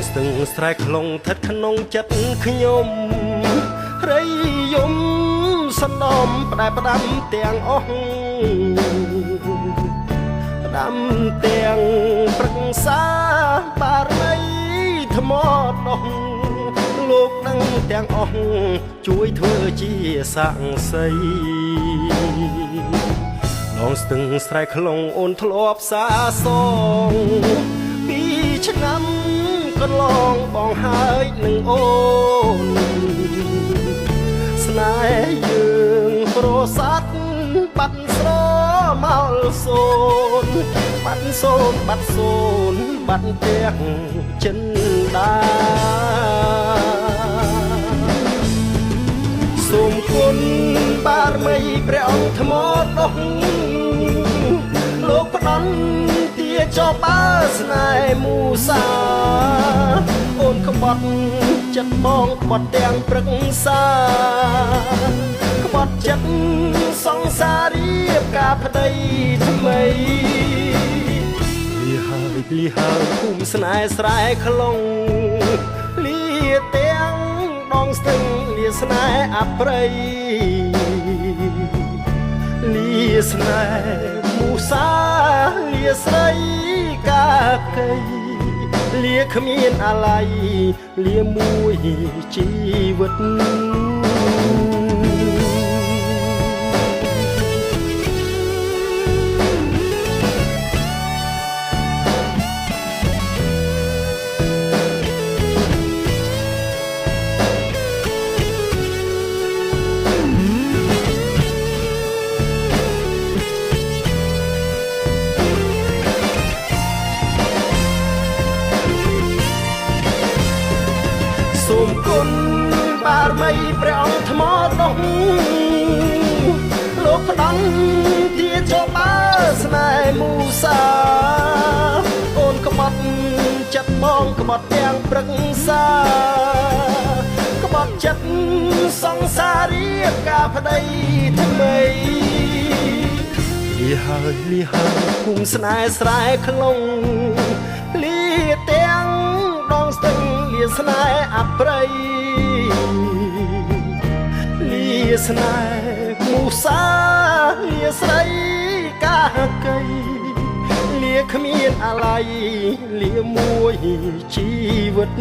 ស្ទឹងស្រែខ្លងថិតក្នុងចិត្តខ្ញុំរីយំសន្នំផ្ដែផ្ដាំទាំងអស់ផ្ដាំទាំងប្រឹក្សាបារមីថ្មដោះលោកនឹងទាំងអស់ជួយធ្វើជាសាក់សីដងស្ទឹងស្រែខ្លងអូនធ្លាប់សាសងពីឆ្នាំកន្លងបងហើយនឹងអូនស្នេហ៍យើងប្រសាទបាត់ស្រមោលសូនបាត់សូនបាត់សូនបាត់ទាំងចិនដាសូមគុណបារមីព្រះអង្គថ្មដោះលោកផ្ដន់ទាចោបើស្នេហ៍មូសាអូនក្បត់ចិត្តបងក្បត់ទាំងព្រឹក្សាក្បត់ចិត្តសង្សាររៀបការប្តីថ្មីលីហើយភូមិស្នេហ៍ស្រែខ្លងលាទាំងដងស្ទឹងលាស្នេហ៍អប្រិយលាស្នេហ៍មូសាលាស្រីកាកៃលាគ្មានអាល័យលាមួយជីវិតសូមគុណបារមីព្រះអង្គថ្មដោះលោកផ្ដន់ទាចោបើស្នេហ៍មូសាអូនក្បត់ចិត្តបងក្បត់ទាំងព្រឹក្សាក្បត់ចិត្តសង្សាររៀបការប្តីថ្មីលីហើយភូមិស្នេហ៍ស្រែខ្លងលាទាំងដងស្ទឹងលាស្នេហ៍អប្រិយលាស្នេហ៍មូសាលាស្រីកាកៃលាគ្មានអាល័យលាមួយជីវិត